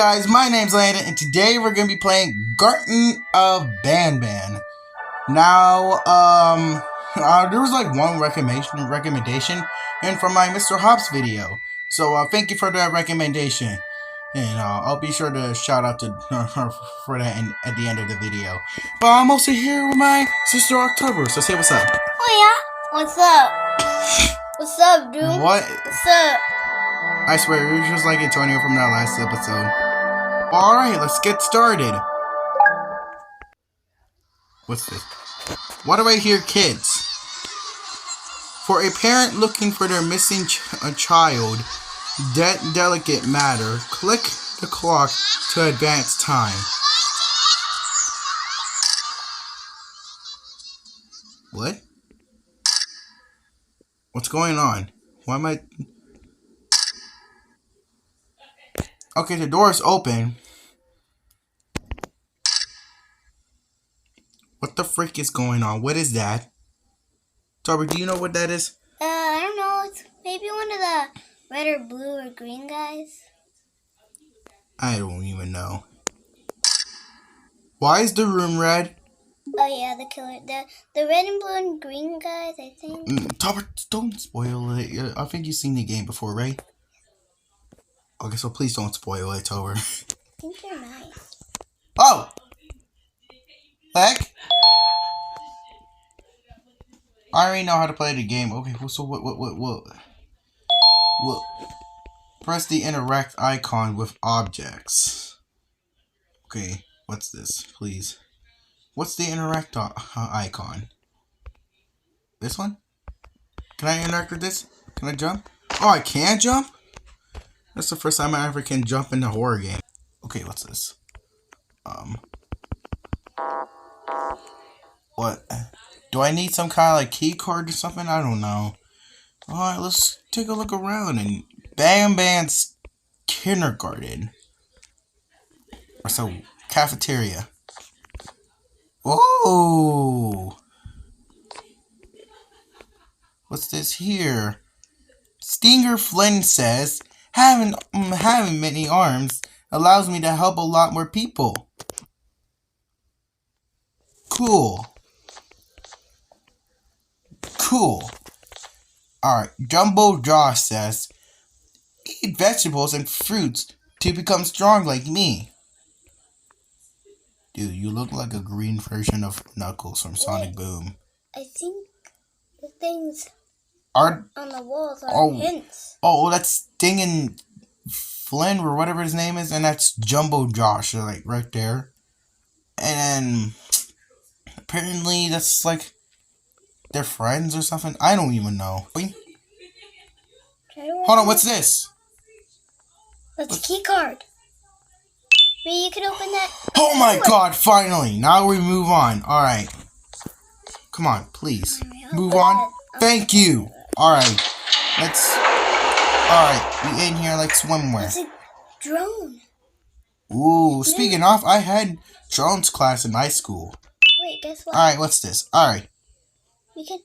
guys, my name's Landon, and today we're gonna be playing Garten of Ban Ban. Now, there was like one recommendation, and from my Mr. Hops video. So, thank you for that recommendation, and I'll be sure to shout out to her for that at the end of the video. But I'm also here with my sister October, so say what's up. Oh yeah, what's up? What's up, dude? What? What's up? I swear, you're just like Antonio from that last episode. Alright, let's get started. What's this? Why do I hear kids? For a parent looking for their missing child, delicate matter, click the clock to advance time. What? What's going on? Why am I... Okay, the door is open. What the frick is going on? What is that? Toby, do you know what that is? I don't know. It's maybe one of the red or blue or green guys. I don't even know. Why is the room red? Oh yeah, the killer. The red and blue and green guys, I think. Toby, don't spoil it. I think you've seen the game before, right? Okay, so please don't spoil it, Tober. I think they're nice. Oh! Heck? I already know how to play the game. Okay, so what? Press the interact icon with objects. Okay, what's this, please? What's the interact icon? This one? Can I interact with this? Can I jump? Oh, I can jump? That's the first time I ever can jump in a horror game. Okay, what's this? What? Do I need some kind of like key card or something? I don't know. Alright, let's take a look around in Ban Ban's kindergarten. Or so, cafeteria. Whoa! What's this here? Stinger Flynn says, having many arms allows me to help a lot more people. Cool. Alright, Jumbo Josh says, eat vegetables and fruits to become strong like me. Dude, you look like a green version of Knuckles from Sonic Boom. I think the things on the walls are hints. Oh, that's Stingin' Flynn or whatever his name is, and that's Jumbo Josh, like right there. And then apparently that's like they're friends or something. I don't even know. Wait. Hold on, what's this? That's a key card. Maybe you can open that. Oh my god, finally. Now we move on. Alright. Come on, please. Move on. Thank you. Alright. Alright, we in here like swimwear. It's a drone. Ooh, speaking of, I had drones class in high school. Wait, guess what? Alright, what's this? Alright.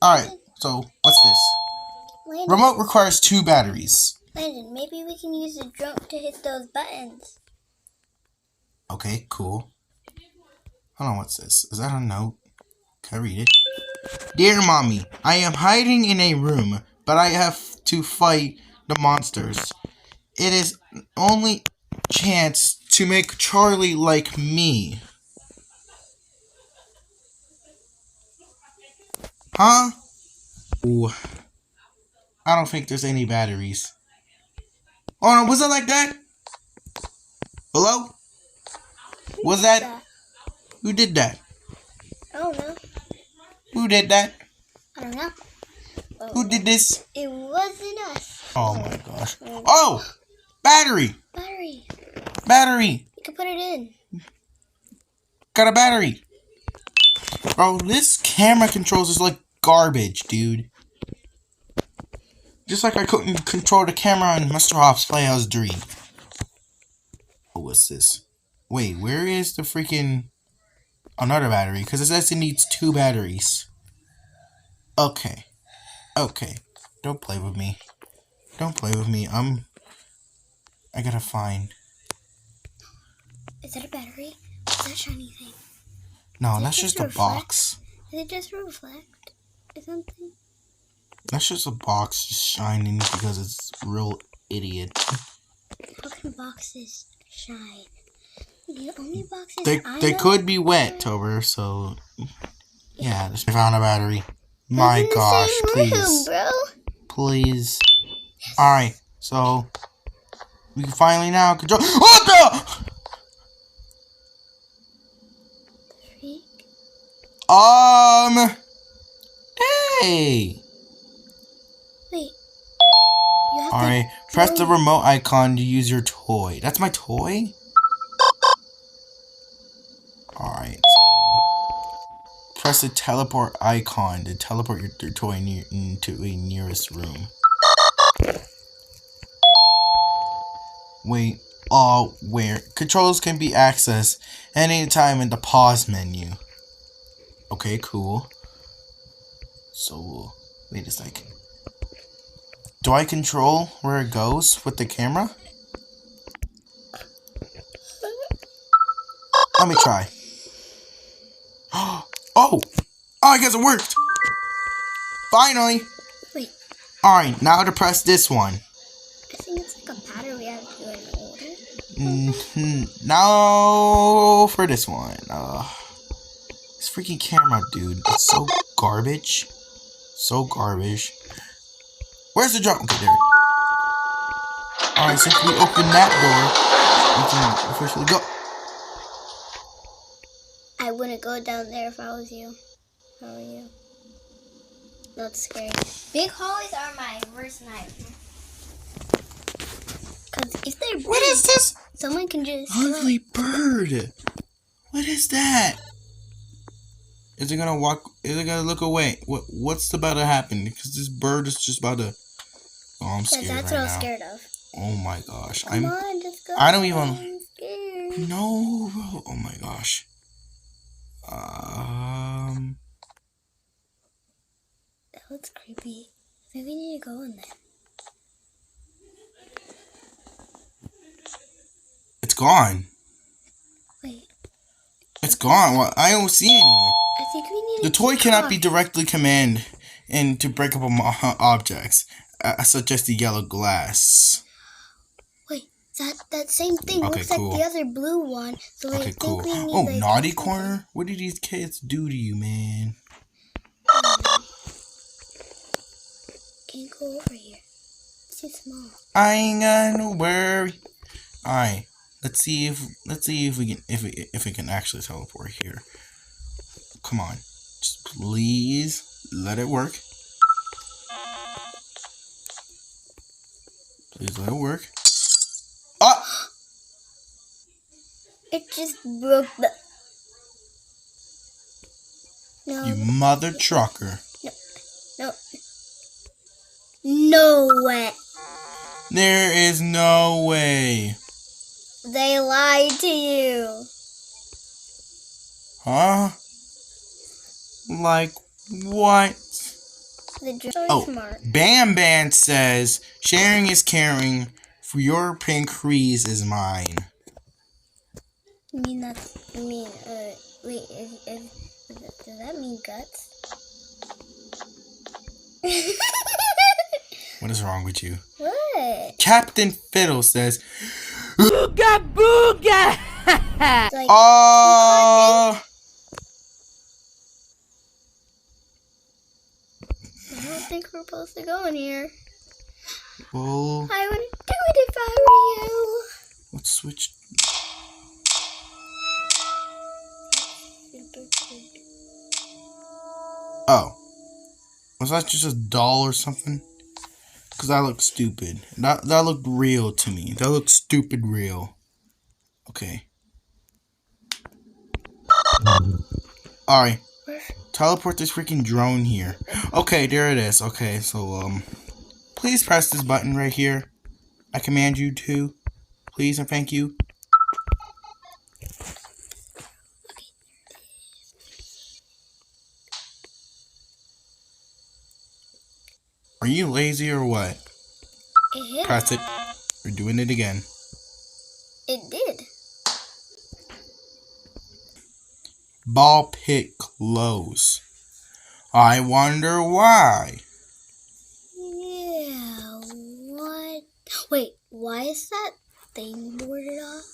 Alright, so what's this? Landon. Remote requires 2 batteries. Landon, maybe we can use the drone to hit those buttons. Okay, cool. Hold on, what's this? Is that a note? Can I read it? Dear Mommy, I am hiding in a room, but I have to fight the monsters. It is only chance to make Charlie like me. Huh? Ooh. I don't think there's any batteries. Oh no, was it like that? Hello? Was that? Who did that? I don't know. Who did that? I don't know. Who did this? It wasn't us. Oh my gosh. Oh! Battery! Battery. You can put it in. Got a battery. Bro, this camera controls is like garbage, dude. Just like I couldn't control the camera on Mr. Hops Playhouse Dream. Oh, what's this? Wait, where is the freaking... another battery? Because it says it needs 2 batteries. Okay. Don't play with me. I gotta find... Is that a battery? What's that shiny thing? No, that's just a box. Is it just reflect or something? That's just a box just shining because it's real idiot. How can boxes shine? The only boxes They could be wet, Tober, so yeah, I found a battery. My gosh, please. Bro. Please. Alright, so we can finally now control. What the? Hey. Wait. Alright, press the remote icon to use your toy. That's my toy? Alright, so press the teleport icon to teleport your toy into a nearest room. Wait, where? Controls can be accessed anytime in the pause menu. Okay, cool. So, wait a sec. Do I control where it goes with the camera? Let me try. Oh, I guess it worked. Finally. Wait. Alright, now to press this one. I think it's like a pattern we have to do in order. Now for this one. This freaking camera, dude. It's so garbage. So garbage. Where's the jump? Okay, there. Alright, since we opened that door, we can officially go. I wouldn't go down there if I was you. How are you? That's scary. Big hallways are my worst nightmare. Because if they're big, what is this? Someone can just... Ugly bird. What is that? Is it gonna walk? Is it gonna look away? What's about to happen? Because this bird is just about to... Oh, I'm scared right now. That's what I was scared of. Oh my gosh. Come on, just go. I don't even... I'm scared. No, bro. Oh my gosh. That looks creepy. Maybe we need to go in there. It's gone. Wait. It's gone. Well, I don't see anymore. I think we need The toy cannot be directly commanded into breakable objects, such as the yellow glass. Wait, that same thing looks like the other blue one. So okay, cool. Oh, like, naughty corner? What did these kids do to you, man? Can't go over here. It's too small. I ain't gonna worry. Alright, let's see if we can actually teleport here. Come on, just please let it work. Please let it work. Ah! It just broke the... No. You mother trucker. No. No way. There is no way. They lied to you. Huh? Like what? Oh, smart. Ban Ban says, sharing is caring, for your pink crease is mine. You mean that's, wait, does that mean guts? What is wrong with you? What? Captain Fiddle says, Booga booga! Like, I don't think we're supposed to go in here. Well, I wouldn't do it if I were you. Let's switch. Oh. Was that just a doll or something? Because that looked stupid. That looked real to me. That looked stupid real. Okay. Alright. Teleport this freaking drone here. Okay, there it is. Okay, so, please press this button right here. I command you to. Please and thank you. Are you lazy or what? It hit. Press it. We're doing it again. It did. ball pit close. I wonder why. Yeah, what? Wait, why is that thing boarded off?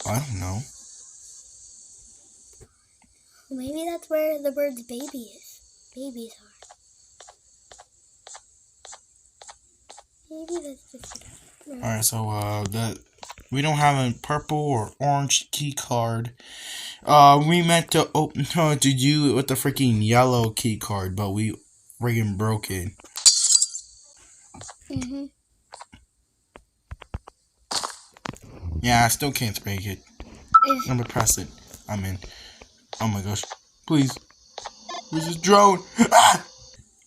I don't know. Maybe that's where the bird's babies are. Maybe that's just... Alright, so that we don't have a purple or orange key card. We meant to open to do it with the freaking yellow key card, but we friggin' broke it. Yeah, I still can't break it. I'm gonna press it. I'm in. Oh my gosh. Please. Where's this drone? Ah!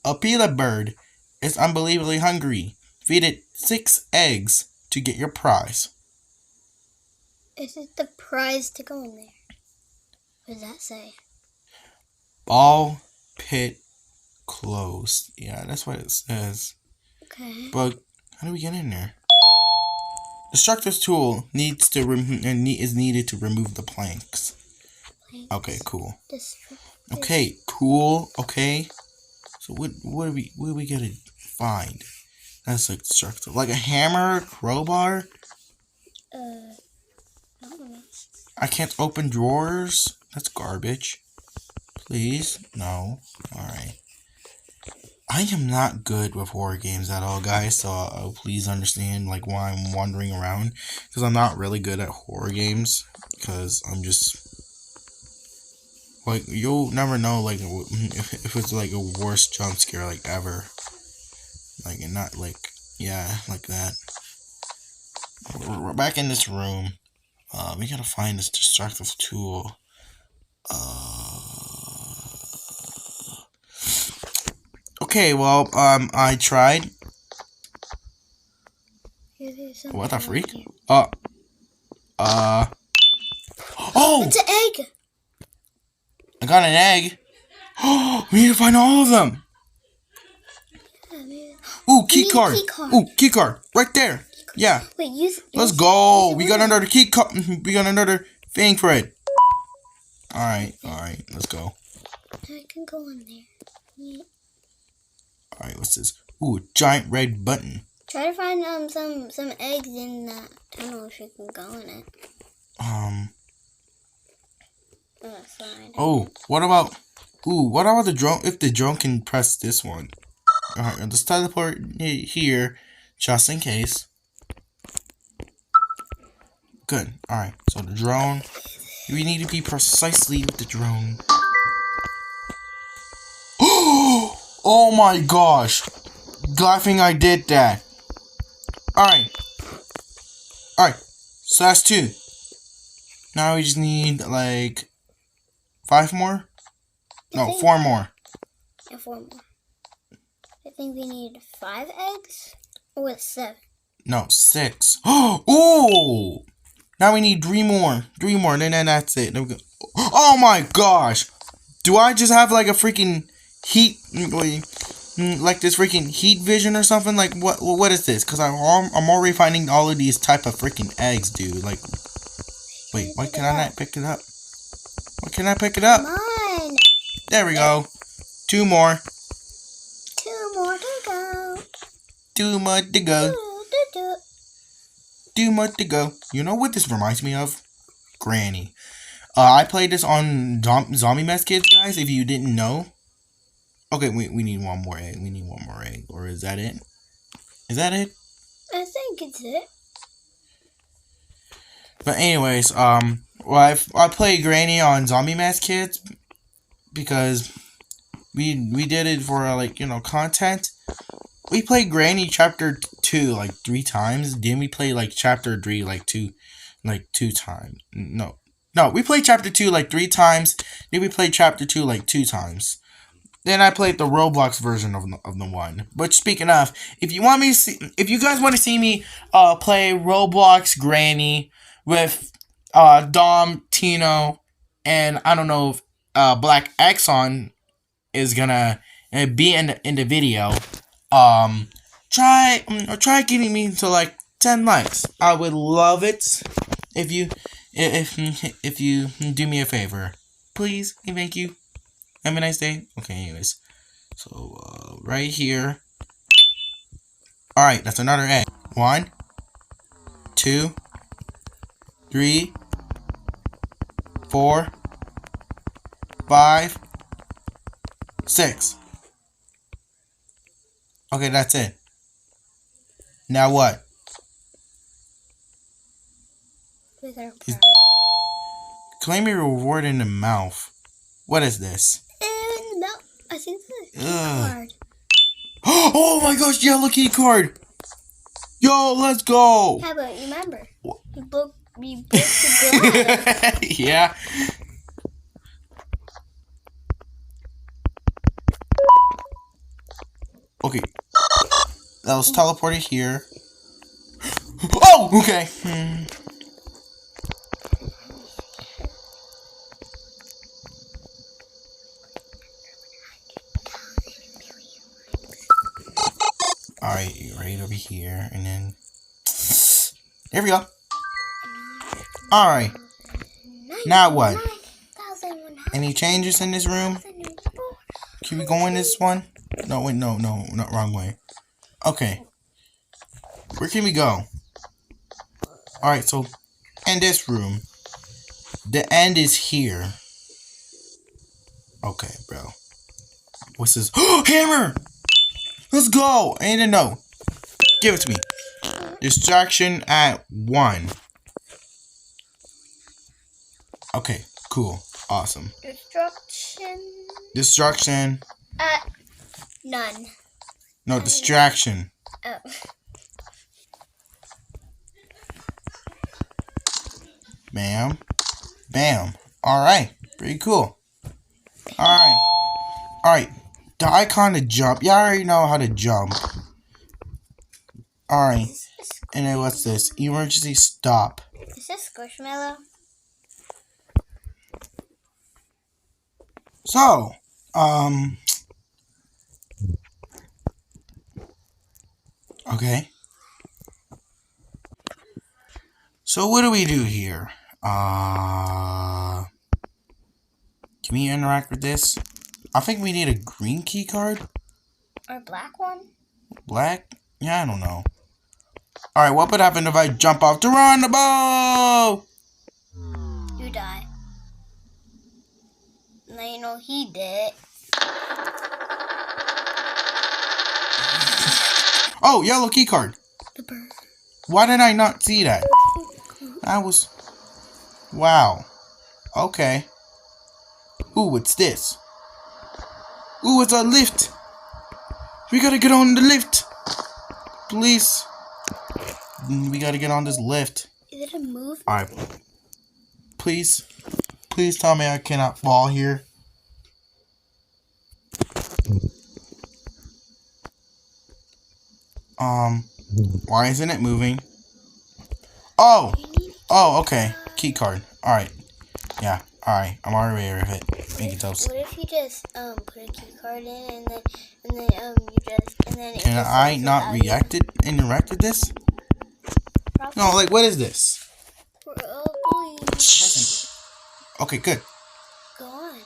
A pila bird is unbelievably hungry. Feed it 6 eggs to get your prize. Is it the prize to go in there? What does that say? Ball pit closed. Yeah, that's what it says. Okay. But how do we get in there? Destructive tool is needed to remove the planks. Okay, cool. Okay, cool. Okay. So what are we gonna find? That's like destructive, like a hammer, crowbar. I don't know. I can't open drawers. That's garbage. Please, no. All right. I am not good with horror games at all, guys. So please understand, like, why I'm wandering around, because I'm not really good at horror games. Because I'm just like, you'll never know, like, if it's like a worst jump scare like ever. Like, and not like, yeah, like that. We're back in this room. We gotta find this destructive tool. Okay, well, I tried. What the freak? Oh! It's an egg! I got an egg. We need to find all of them. Ooh, key card. Ooh, key card. Right there. Yeah. Wait, Let's go. We got another key card. We got another thing for it. Alright. Let's go. I can go in there. Yeah. Alright, what's this? Ooh, giant red button. Try to find some eggs in that tunnel if you can go in it. Oh, what about the drone? If the drone can press this one. Alright, let's teleport here, just in case. Good. Alright, so the drone. We need to be precisely with the drone. Oh my gosh! Laughing I did that. Alright. So that's 2. Now we just need like 5 more? No, 4 more. Yeah, 4 more. I think we need 5 eggs? Or with 7? No, 6. Oh! Now we need 3 more. 3 more, then that's it. Then we go. Oh my gosh! Do I just have like a freaking heat, like this freaking heat vision or something? Like what is this? Because I'm already finding all of these type of freaking eggs, dude. Like, wait, why can I not pick it up? Why can't I pick it up? Come on! There we go. 2 more. 2 more to go. 2 more to go. 2 more to go. You know what this reminds me of? Granny. I played this on Zombie Mess Kids, guys, if you didn't know. Okay, we need 1 more egg. We need 1 more egg. Or is that it? Is that it? I think it's it. But anyways, well, I played Granny on Zombie Mess Kids because we did it for, like, you know, content. We played Granny Chapter 2 like 3 times. Then we played like Chapter 3 like 2 times. No, we played Chapter 2 like 3 times. Then we played Chapter 2 like 2 times. Then I played the Roblox version of the one. But speaking of, if you guys want to see me play Roblox Granny with Dom, Tino, and I don't know if Black Exxon is gonna be in the video. Try getting me to like 10 likes. I would love it if you do me a favor. please. Thank you. Have a nice day. Okay, anyways. So, right here. Alright, that's another egg. 1, 2, 3, 4, 5, 6. Okay, that's it. Now what? Is there a Is- prize? Claim your reward in the mouth. What is this? And no, I think this is a Ugh. card. Oh my gosh, yellow key card! Yo, let's go! Yeah, but remember, we broke the glass. Yeah. Okay. That was teleported here. Oh, okay. Alright, right over here, and then there we go. Alright. Now what? Any changes in this room? Can we go in this one? No, wait, no, not wrong way. Okay. Where can we go? Alright, so in this room, the end is here. Okay, bro. What's this? Hammer! Let's go! I need to know. Give it to me. Distraction at 1. Okay, cool. Awesome. Distraction. At none. No, distraction. Oh. Bam. Bam. Alright. Pretty cool. Alright. Alright. The icon to jump. Y'all already know how to jump. Alright. And then what's this? Emergency stop. Is this Squishmallow? So, okay. So what do we do here? Can we interact with this? I think we need a green key card. Or black one? Black? Yeah, I don't know. Alright, what would happen if I jump off the boat? You die. Now you know he did. Oh, yellow key card. The bird. Why did I not see that? That was... Wow. Okay. Ooh, what's this? Ooh, it's a lift. We gotta get on the lift. Please. We gotta get on this lift. Is it a move? Alright. Please. Please tell me I cannot fall here. Why isn't it moving? Oh! Oh, okay. Key card. Alright. Yeah, alright. I'm already aware of it. Make it toast. What if you just put a key card in and then you just it Can just I says not without interact with this? Probably. No, like, what is this? Please. Okay, good. Go on.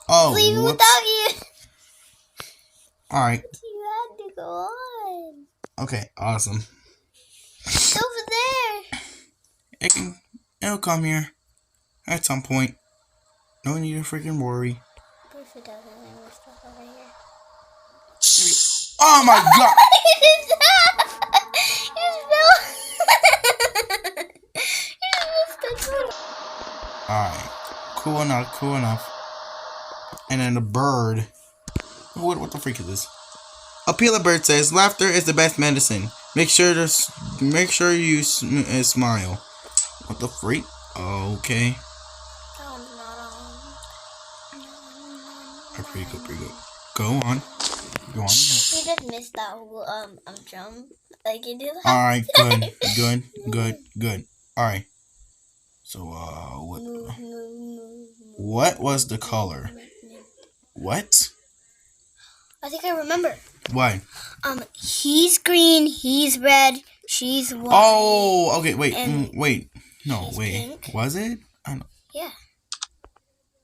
Oh, Leave it whoops. without you. Alright. You had to go on. Okay, awesome. It's over there. It'll come here at some point. No need to freaking worry. What if it doesn't and we're stuck over here? Oh my god! Alright. Cool enough, cool enough. And then the bird. What the freak is this? A peeler bird says, laughter is the best medicine. Make sure you smile. What the freak? Okay. Pretty good, pretty good. Go on. Go on. You just missed that whole jump. Like you did. Alright, good. Alright. So what was the color? What? I think I remember. Why? He's green, he's red, she's white. Oh, okay, wait. And Wait. No, she's wait. pink. Was it? I don't... Yeah.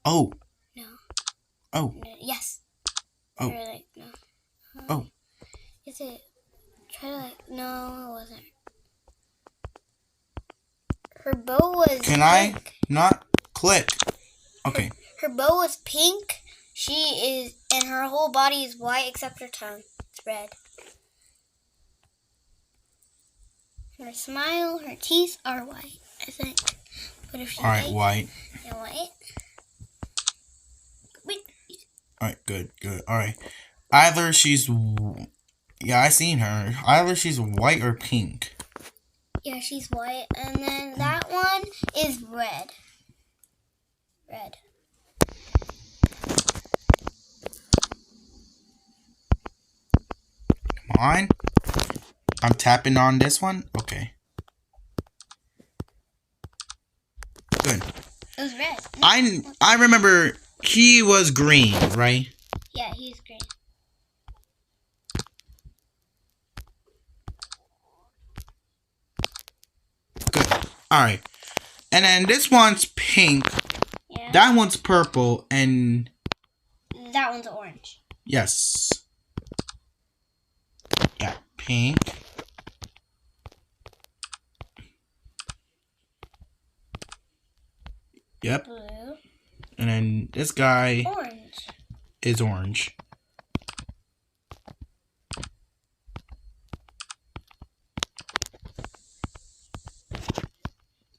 Oh. No. Oh. No. Yes. Oh. Or like, no. Oh. Is it? Try to like, no, it wasn't. Her bow was Can pink. I not click? Okay. Her bow was pink. She is, and her whole body is white except her tongue. It's red. Her smile, her teeth are white, I think. But if she Alright, white. Yeah, white. Wait. Alright, good. Alright. Either she's... Yeah, I seen her. Either she's white or pink. Yeah, she's white. And then that one is red. Red. Come on. I'm tapping on this one. Okay. Good. It was red. I remember he was green, right? Yeah, he's green. Good. Alright. And then this one's pink. Yeah. That one's purple. And... That one's orange. Yes. Yeah, pink. Yep. Blue. And then this guy Orange. is orange.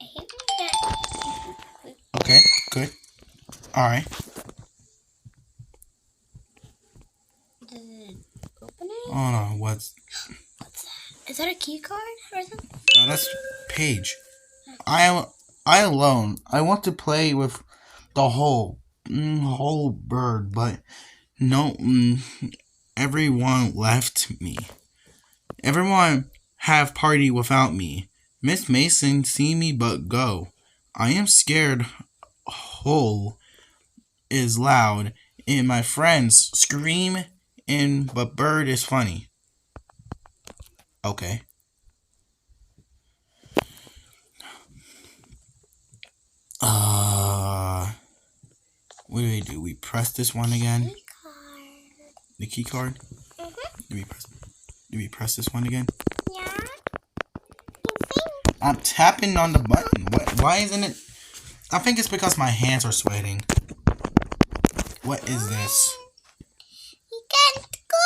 I hate that. Okay, good. Alright. Does it open it? Oh no, what's... What's that? Is that a key card or something? No, that's Paige. I alone. I want to play with the whole bird, but no, everyone left me. Everyone have party without me. Miss Mason see me but go. I am scared. Hole is loud, and my friends scream. But bird is funny. Okay. What do we do? We press this one again. Key card. The key card. Mhm. Do we press this one again? Yeah. I'm tapping on the button. Why isn't it? I think it's because my hands are sweating. What is this? You can't go.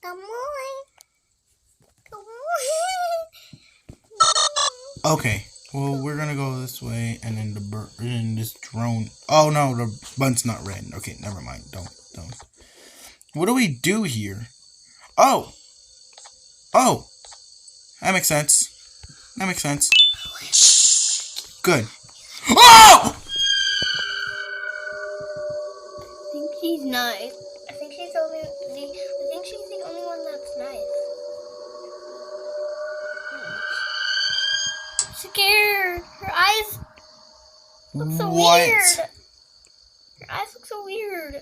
Come on. Come on. Okay. Well, we're gonna go this way, and then the bird, and this drone. Oh no, the button's not red. Okay, never mind. Don't. What do we do here? Oh. That makes sense. Good. Oh! I think she's nice. I think she's the only one that's nice. I'm scared. Her eyes look so weird. Her eyes look so weird.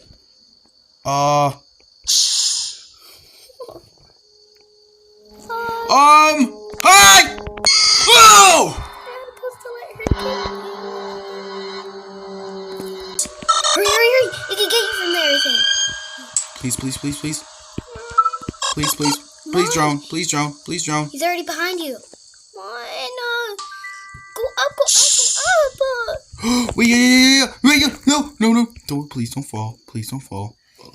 Hi! Oh! I'm supposed to let her get you. Hurry. It can get you from there, I think. Please, drone. He's already behind you. Come on. Go up. Wait, yeah. No. Please don't fall.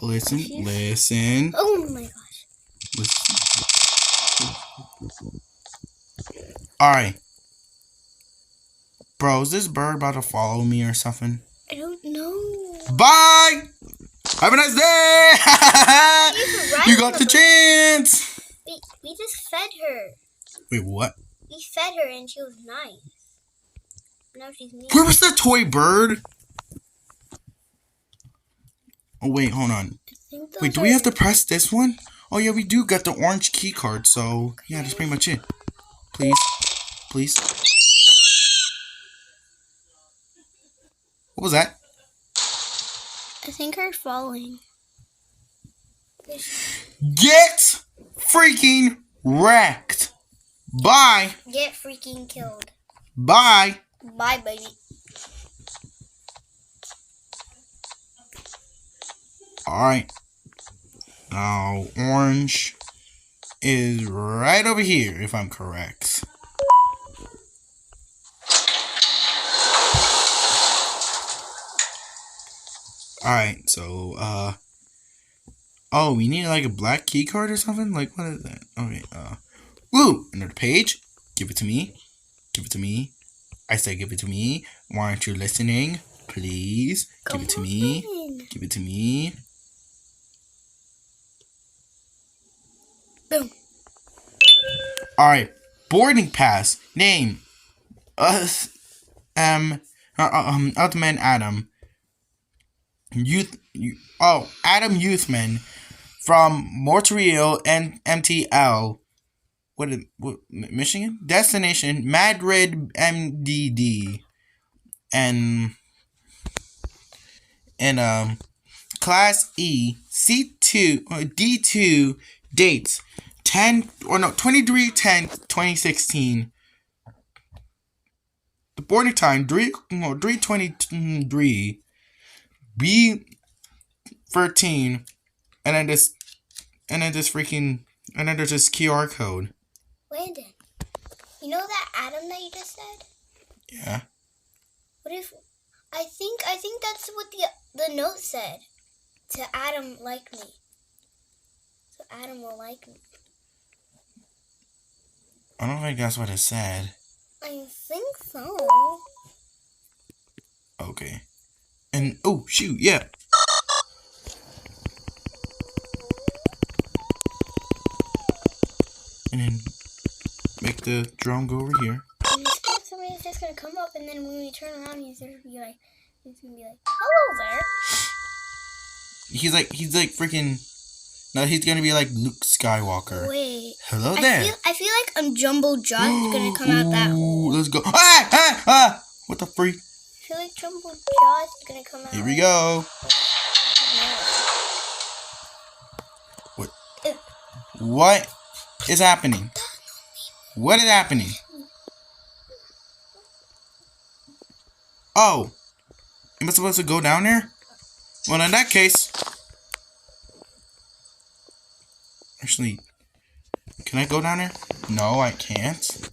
Listen. Oh my gosh. Alright. Bro, is this bird about to follow me or something? I don't know. Bye! Have a nice day! You got the chance! Wait, we just fed her. Wait, what? We fed her and she was nice. Now she's mean. Where was that toy bird? Oh, wait, hold on. Wait, do we have to press this one? Oh, yeah, we do got the orange key card, so yeah, that's pretty much it. Please. What was that? I think her falling. Get freaking wrecked. Bye. Get freaking killed. Bye. Bye, baby. Alright. Now, orange is right over here, if I'm correct. Alright, so, oh, we need like a black key card or something? Like, what is that? Okay, woo! Another page. Give it to me. Give it to me. I said give it to me. Why aren't you listening? Please. Give it to me. Give it to me. Boom. Alright. Boarding pass. Name. Ultimate Adam. Adam Youthman from Montreal and MTL. What, Michigan? Destination Madrid MDD. And Class E C2 or D2 dates 23/10/2016. The boarding time 3:23 B13 and then this QR code. Landon, you know that Adam that you just said? Yeah. What if I think that's what the note said. To Adam like me. So Adam will like me. I don't think that's what it said. I think so. Okay. And oh shoot, yeah. And then make the drone go over here. And somebody's just gonna come up, and then when we turn around, he's gonna be like, "Hello there." He's like freaking. No, he's gonna be like Luke Skywalker. Wait. Hello there. I feel like Jumbo John's gonna come out that hole. Let's go. Ah! What the freak? I feel like Jumbo John's gonna come out. Here we go. What is happening? What is happening? Oh, am I supposed to go down there? Well, in that case, actually, can I go down there? No, I can't.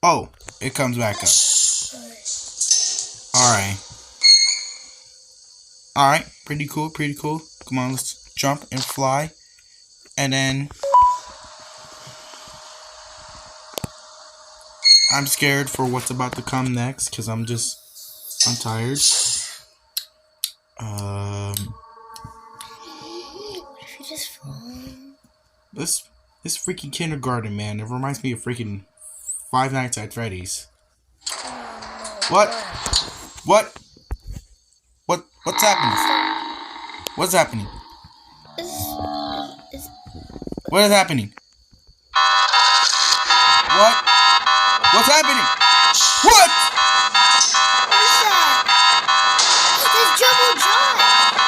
Oh, it comes back up. Alright, pretty cool. Come on, let's jump and fly. And then I'm scared for what's about to come next because I'm tired. If you just fall. This freaking kindergarten, man. It reminds me of freaking Five Nights at Freddy's. What? What's happening? What's happening? What is happening? What's happening? What? What is that? It's Jumbo John.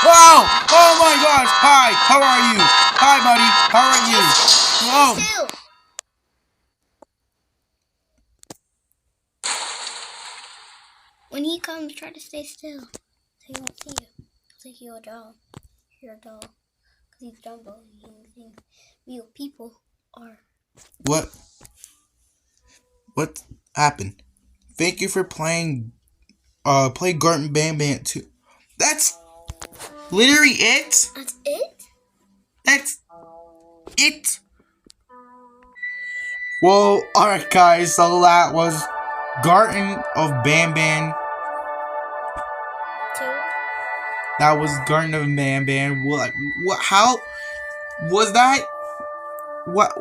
Wow! Oh my gosh! Hi! How are you? Hi, buddy! How are you? Oh! Still. When he comes, try to stay still, so he won't see you. He'll think you're a doll. You're a doll. Because he's Jumbo. He thinks real people are. What happened? Thank you for playing. Play Garten of Ban Ban 2. That's literally it. That's it? That's it. Well, alright, guys. So that was Garten of Ban Ban. 2. That was Garten of Ban Ban. What? How was that?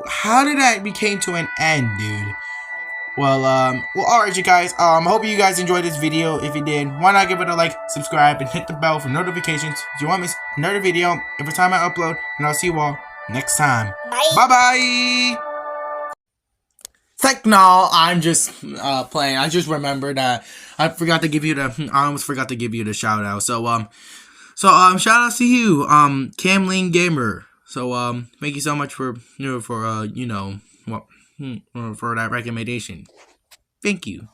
How did that became to an end, dude? Well, alright, you guys. Hope you guys enjoyed this video. If you did, why not give it a like, subscribe, and hit the bell for notifications if you won't miss another video every time I upload. And I'll see you all next time. Bye. Bye. It's no, I'm just playing. I just remembered that I almost forgot to give you the shout out. So shout out to you, Camlene Gamer. So thank you so much for for that recommendation. Thank you.